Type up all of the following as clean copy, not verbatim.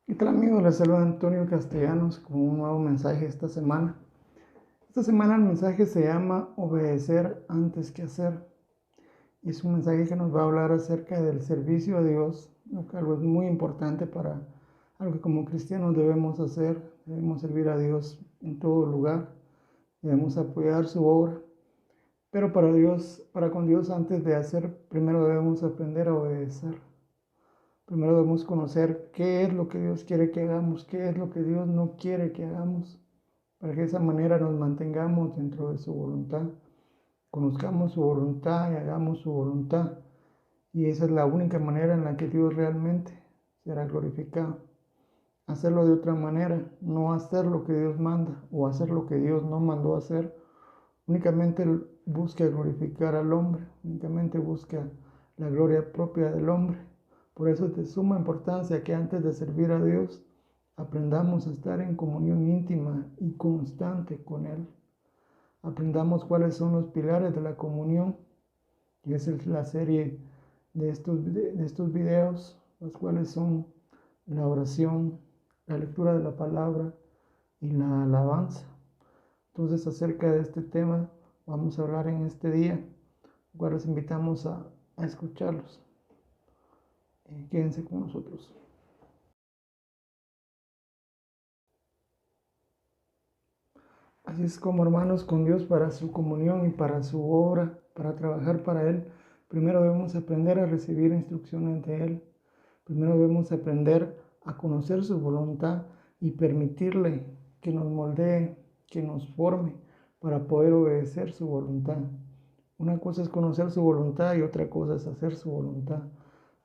¿Qué tal amigos? Les saluda Antonio Castellanos con un nuevo mensaje esta semana. Esta semana el mensaje se llama Obedecer antes que hacer. Es un mensaje que nos va a hablar acerca del servicio a Dios, lo que algo es muy importante para algo que como cristianos debemos hacer. Debemos servir a Dios en todo lugar, debemos apoyar su obra. Pero para Dios, para con Dios antes de hacer, primero debemos aprender a obedecer. Primero debemos conocer qué es lo que Dios quiere que hagamos, qué es lo que Dios no quiere que hagamos, para que de esa manera nos mantengamos dentro de su voluntad, conozcamos su voluntad y hagamos su voluntad. Y esa es la única manera en la que Dios realmente será glorificado. Hacerlo de otra manera, no hacer lo que Dios manda o hacer lo que Dios no mandó hacer, únicamente busca glorificar al hombre, únicamente busca la gloria propia del hombre. Por eso es de suma importancia que antes de servir a Dios aprendamos a estar en comunión íntima y constante con Él. Aprendamos cuáles son los pilares de la comunión, y esa es la serie de estos videos, los cuales son la oración, la lectura de la palabra y la alabanza. Entonces, acerca de este tema vamos a hablar en este día, cual los invitamos a escucharlos. Quédense con nosotros. Así es como hermanos con Dios para su comunión y para su obra, para trabajar para Él. Primero debemos aprender a recibir instrucciones de Él. Primero debemos aprender a conocer su voluntad y permitirle que nos moldee, que nos forme para poder obedecer su voluntad. Una cosa es conocer su voluntad y otra cosa es hacer su voluntad.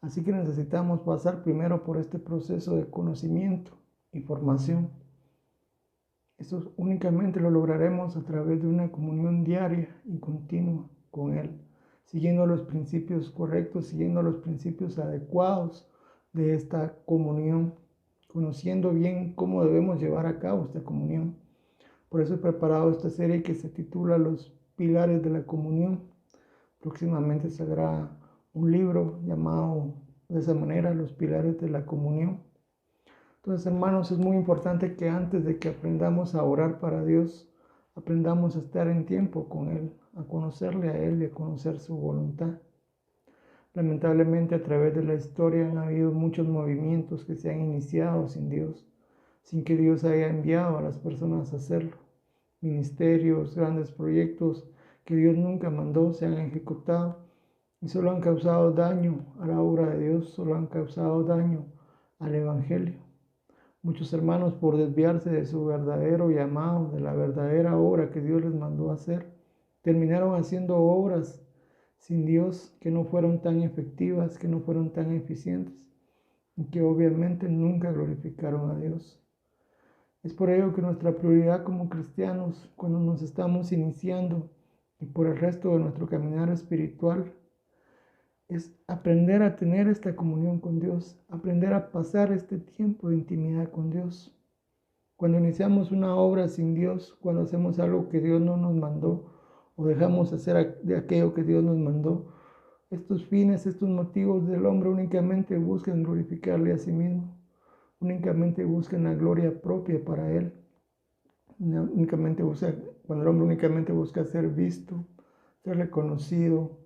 Así que necesitamos pasar primero por este proceso de conocimiento y formación. Esto únicamente lo lograremos a través de una comunión diaria y continua con Él, siguiendo los principios correctos, siguiendo los principios adecuados de esta comunión, conociendo bien cómo debemos llevar a cabo esta comunión. Por eso he preparado esta serie que se titula Los Pilares de la Comunión. Próximamente saldrá un libro llamado de esa manera, Los Pilares de la Comunión. Entonces, hermanos, es muy importante que antes de que aprendamos a orar para Dios, aprendamos a estar en tiempo con Él, a conocerle a Él y a conocer su voluntad. Lamentablemente, a través de la historia han habido muchos movimientos que se han iniciado sin Dios, sin que Dios haya enviado a las personas a hacerlo. Ministerios, grandes proyectos que Dios nunca mandó se han ejecutado y solo han causado daño a la obra de Dios, solo han causado daño al Evangelio. Muchos hermanos, por desviarse de su verdadero llamado, de la verdadera obra que Dios les mandó a hacer, terminaron haciendo obras sin Dios que no fueron tan efectivas, que no fueron tan eficientes y que obviamente nunca glorificaron a Dios. Es por ello que nuestra prioridad como cristianos, cuando nos estamos iniciando y por el resto de nuestro caminar espiritual, es aprender a tener esta comunión con Dios, aprender a pasar este tiempo de intimidad con Dios. Cuando iniciamos una obra sin Dios, cuando hacemos algo que Dios no nos mandó o dejamos hacer de aquello que Dios nos mandó, estos fines, estos motivos del hombre únicamente buscan glorificarle a sí mismo, únicamente buscan la gloria propia para Él. Únicamente busca, cuando el hombre únicamente busca ser visto, ser reconocido,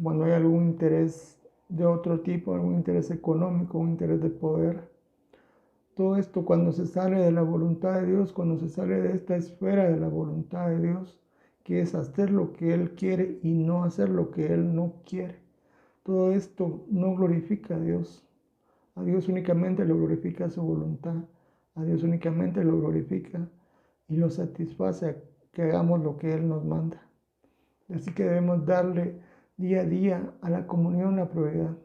cuando hay algún interés de otro tipo, algún interés económico, un interés de poder. Todo esto cuando se sale de la voluntad de Dios, cuando se sale de esta esfera de la voluntad de Dios, que es hacer lo que Él quiere y no hacer lo que Él no quiere. Todo esto no glorifica a Dios. A Dios únicamente lo glorifica su voluntad. A Dios únicamente lo glorifica y lo satisface a que hagamos lo que Él nos manda. Así que debemos darle día a día a la comunión la prioridad.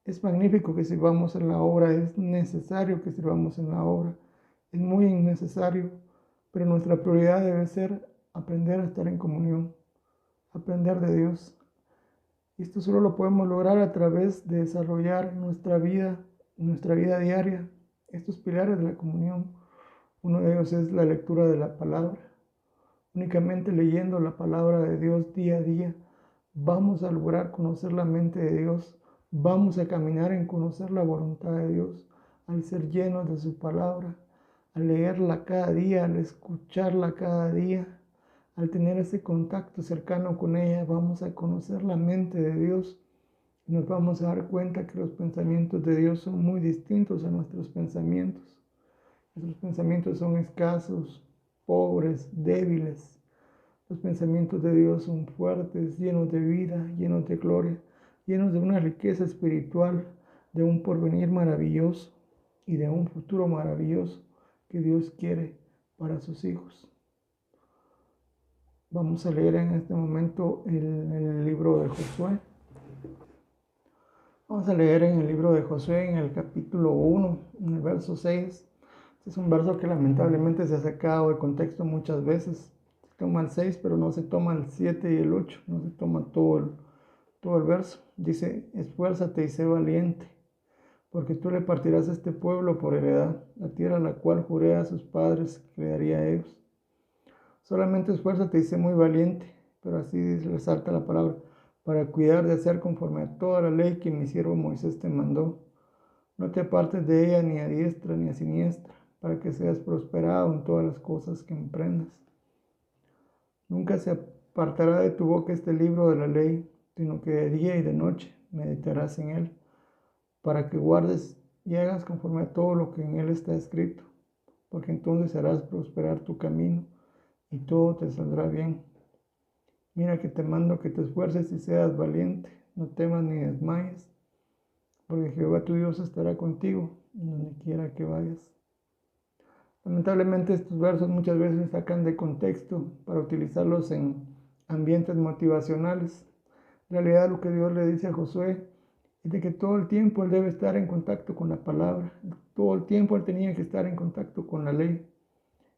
Es magnífico que sirvamos en la obra, es necesario que sirvamos en la obra, es muy necesario, pero nuestra prioridad debe ser aprender a estar en comunión, aprender de Dios. Y esto solo lo podemos lograr a través de desarrollar nuestra vida diaria, estos pilares de la comunión. Uno de ellos es la lectura de la palabra. Únicamente leyendo la palabra de Dios día a día, vamos a lograr conocer la mente de Dios, Vamos a caminar en conocer la voluntad de Dios, al ser llenos de su palabra, al leerla cada día, al escucharla cada día, al tener ese contacto cercano con ella. Vamos a conocer la mente de Dios y nos vamos a dar cuenta que los pensamientos de Dios son muy distintos a nuestros pensamientos. Nuestros pensamientos son escasos, pobres, débiles. Los pensamientos de Dios son fuertes, llenos de vida, llenos de gloria, llenos de una riqueza espiritual, de un porvenir maravilloso y de un futuro maravilloso que Dios quiere para sus hijos. Vamos a leer en este momento el libro de Josué. Vamos a leer en el libro de Josué, en el capítulo 1, en el verso 6. Este es un verso que lamentablemente se ha sacado de contexto muchas veces. Se toma el 6, pero no se toma el 7 y el 8. No se toma todo el verso. Dice: esfuérzate y sé valiente, porque tú le partirás a este pueblo por heredad, la tierra a la cual juré a sus padres que le daría a ellos. Solamente esfuérzate y sé muy valiente, pero así resalta la palabra, para cuidar de hacer conforme a toda la ley que mi siervo Moisés te mandó. No te apartes de ella ni a diestra ni a siniestra, para que seas prosperado en todas las cosas que emprendas. Nunca se apartará de tu boca este libro de la ley, sino que de día y de noche meditarás en él, para que guardes y hagas conforme a todo lo que en él está escrito, porque entonces harás prosperar tu camino y todo te saldrá bien. Mira que te mando que te esfuerces y seas valiente, no temas ni desmayes, porque Jehová tu Dios estará contigo en donde quiera que vayas. Lamentablemente estos versos muchas veces se sacan de contexto para utilizarlos en ambientes motivacionales. En realidad lo que Dios le dice a Josué es de que todo el tiempo él debe estar en contacto con la palabra, todo el tiempo él tenía que estar en contacto con la ley.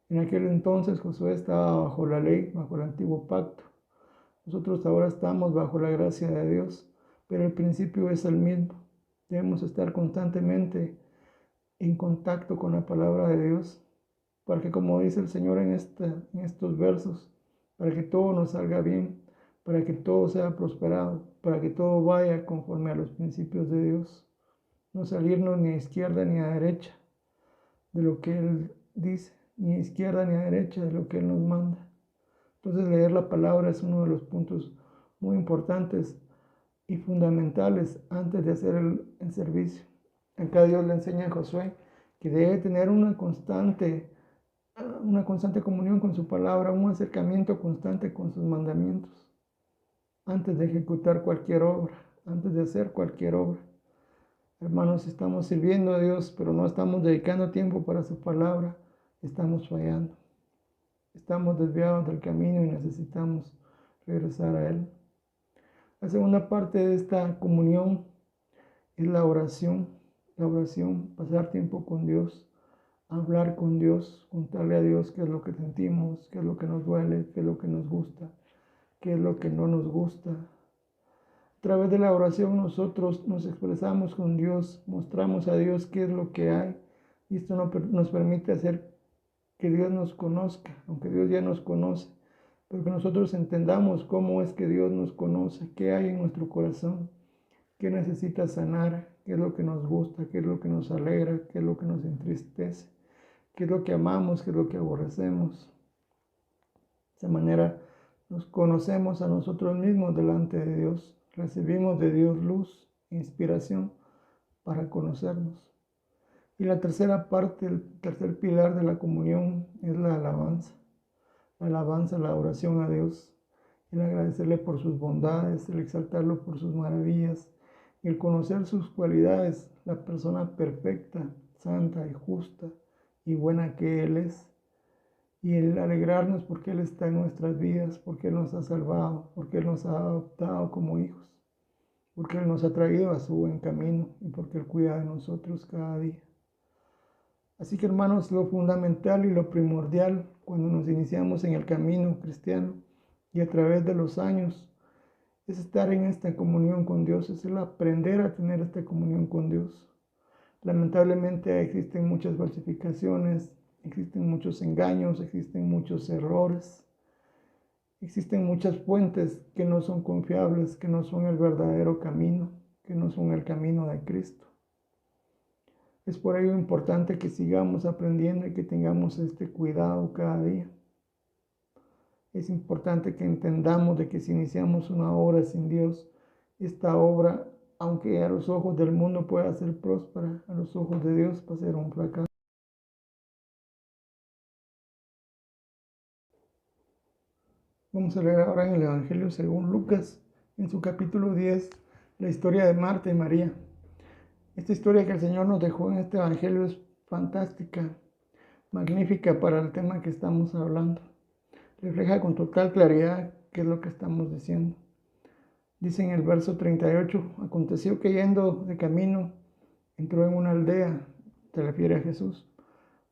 En aquel entonces Josué estaba bajo la ley, bajo el antiguo pacto. Nosotros ahora estamos bajo la gracia de Dios, pero el principio es el mismo. Debemos estar constantemente en contacto con la palabra de Dios, para que, como dice el Señor en estos versos, para que todo nos salga bien, para que todo sea prosperado, para que todo vaya conforme a los principios de Dios. No salirnos ni a izquierda ni a derecha de lo que Él dice, ni a izquierda ni a derecha de lo que Él nos manda. Entonces leer la palabra es uno de los puntos muy importantes y fundamentales antes de hacer el servicio. Acá Dios le enseña a Josué que debe tener una constante comunión con su palabra, un acercamiento constante con sus mandamientos, antes de ejecutar cualquier obra, antes de hacer cualquier obra. Hermanos, estamos sirviendo a Dios, pero no estamos dedicando tiempo para su palabra, estamos fallando. Estamos desviados del camino y necesitamos regresar a Él. La segunda parte de esta comunión es la oración. La oración, pasar tiempo con Dios, hablar con Dios, contarle a Dios qué es lo que sentimos, qué es lo que nos duele, qué es lo que nos gusta, qué es lo que no nos gusta. A través de la oración nosotros nos expresamos con Dios, mostramos a Dios qué es lo que hay, y esto nos permite hacer que Dios nos conozca, aunque Dios ya nos conoce, pero que nosotros entendamos cómo es que Dios nos conoce, qué hay en nuestro corazón, qué necesita sanar, qué es lo que nos gusta, qué es lo que nos alegra, qué es lo que nos entristece, qué es lo que amamos, qué es lo que aborrecemos. De esa manera nos conocemos a nosotros mismos delante de Dios, recibimos de Dios luz, inspiración para conocernos. Y la tercera parte, el tercer pilar de la comunión es la alabanza. La alabanza, la oración a Dios, el agradecerle por sus bondades, el exaltarlo por sus maravillas, el conocer sus cualidades, la persona perfecta, santa y justa y buena que Él es. Y el alegrarnos porque Él está en nuestras vidas, porque Él nos ha salvado, porque Él nos ha adoptado como hijos, porque Él nos ha traído a su buen camino y porque Él cuida de nosotros cada día. Así que hermanos, lo fundamental y lo primordial cuando nos iniciamos en el camino cristiano y a través de los años es estar en esta comunión con Dios, es el aprender a tener esta comunión con Dios. Lamentablemente existen muchas falsificaciones, existen muchos engaños, existen muchos errores, existen muchas fuentes que no son confiables, que no son el verdadero camino. que no son el camino de Cristo. Es por ello importante que sigamos aprendiendo y que tengamos este cuidado cada día. Es importante que entendamos de que si iniciamos una obra sin Dios, esta obra, aunque a los ojos del mundo pueda ser próspera, a los ojos de Dios va a ser un fracaso. Vamos a leer ahora en el Evangelio según Lucas, en su capítulo 10, la historia de Marta y María. Esta historia que el Señor nos dejó en este Evangelio es fantástica, magnífica para el tema que estamos hablando. Refleja con total claridad qué es lo que estamos diciendo. Dice en el verso 38, aconteció que yendo de camino, entró en una aldea, se refiere a Jesús,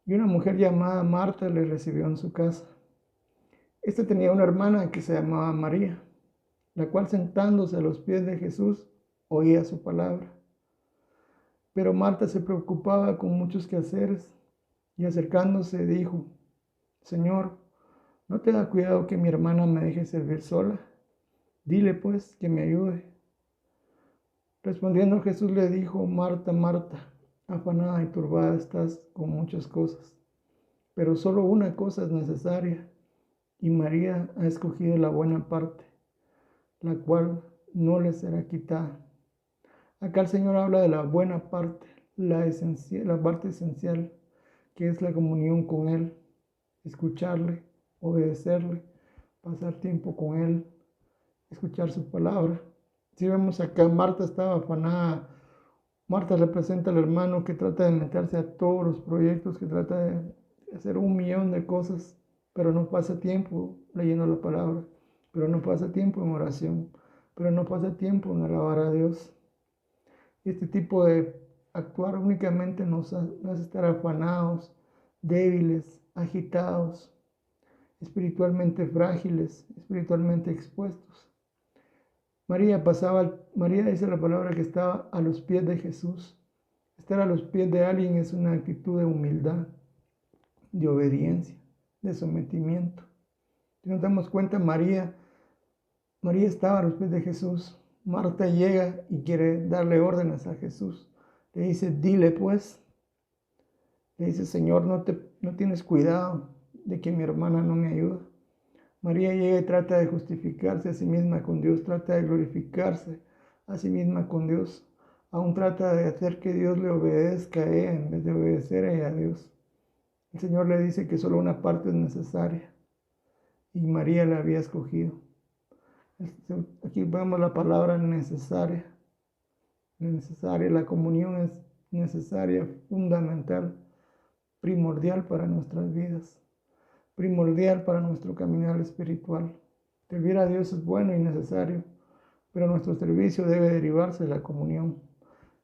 y una mujer llamada Marta le recibió en su casa. Esta tenía una hermana que se llamaba María, la cual sentándose a los pies de Jesús, oía su palabra. Pero Marta se preocupaba con muchos quehaceres, y acercándose dijo, Señor, ¿no te da cuidado que mi hermana me deje servir sola? Dile pues que me ayude. Respondiendo Jesús le dijo, Marta, Marta, afanada y turbada estás con muchas cosas, pero solo una cosa es necesaria, y María ha escogido la buena parte, la cual no le será quitada. Acá el Señor habla de la buena parte, la parte esencial, que es la comunión con Él, escucharle, obedecerle, pasar tiempo con Él, escuchar su palabra. Si vemos acá, Marta estaba afanada. Marta representa al hermano que trata de meterse a todos los proyectos, que trata de hacer 1.000.000 de cosas, pero no pasa tiempo leyendo la palabra, pero no pasa tiempo en oración, pero no pasa tiempo en alabar a Dios. Este tipo de actuar únicamente nos hace estar afanados, débiles, agitados, espiritualmente frágiles, espiritualmente expuestos. María dice la palabra que estaba a los pies de Jesús. Estar a los pies de alguien es una actitud de humildad, de obediencia, de sometimiento. Si nos damos cuenta, María estaba a los pies de Jesús. Marta llega y quiere darle órdenes a Jesús. Le dice, dile pues. Le dice, Señor, no tienes cuidado de que mi hermana no me ayuda. María llega y trata de justificarse a sí misma con Dios, trata de glorificarse a sí misma con Dios. Aún trata de hacer que Dios le obedezca a ella en vez de obedecer a ella a Dios. El Señor le dice que solo una parte es necesaria y María la había escogido. Aquí vemos la palabra necesaria. La comunión es necesaria, fundamental, primordial para nuestras vidas, primordial para nuestro caminar espiritual. Servir a Dios es bueno y necesario, pero nuestro servicio debe derivarse de la comunión.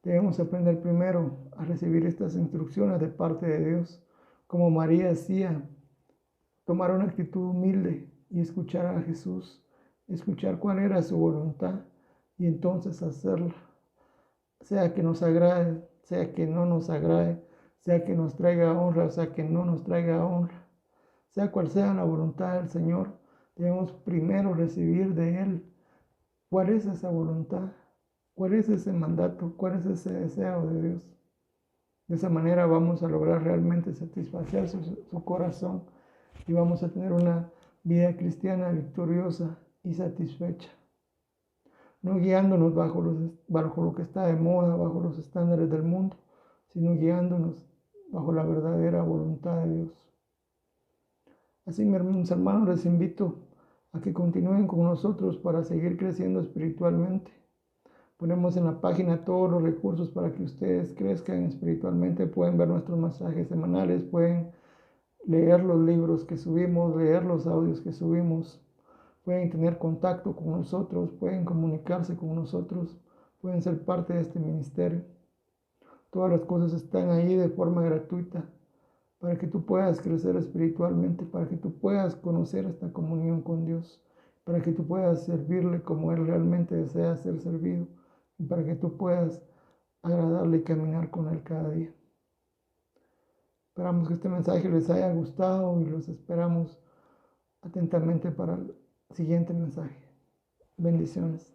Debemos aprender primero a recibir estas instrucciones de parte de Dios, como María hacía, tomar una actitud humilde y escuchar a Jesús, escuchar cuál era su voluntad y entonces hacerla, sea que nos agrade, sea que no nos agrade, sea que nos traiga honra, o sea que no nos traiga honra, sea cual sea la voluntad del Señor, debemos primero recibir de Él cuál es esa voluntad, cuál es ese mandato, cuál es ese deseo de Dios. De esa manera vamos a lograr realmente satisfacer su corazón y vamos a tener una vida cristiana victoriosa y satisfecha. No guiándonos bajo lo que está de moda, bajo los estándares del mundo, sino guiándonos bajo la verdadera voluntad de Dios. Así, mis hermanos, les invito a que continúen con nosotros para seguir creciendo espiritualmente. Ponemos en la página todos los recursos para que ustedes crezcan espiritualmente. Pueden ver nuestros mensajes semanales, pueden leer los libros que subimos, leer los audios que subimos, pueden tener contacto con nosotros, pueden comunicarse con nosotros, pueden ser parte de este ministerio. Todas las cosas están ahí de forma gratuita para que tú puedas crecer espiritualmente, para que tú puedas conocer esta comunión con Dios, para que tú puedas servirle como Él realmente desea ser servido y para que tú puedas agradarle y caminar con Él cada día. Esperamos que este mensaje les haya gustado y los esperamos atentamente para el siguiente mensaje. Bendiciones.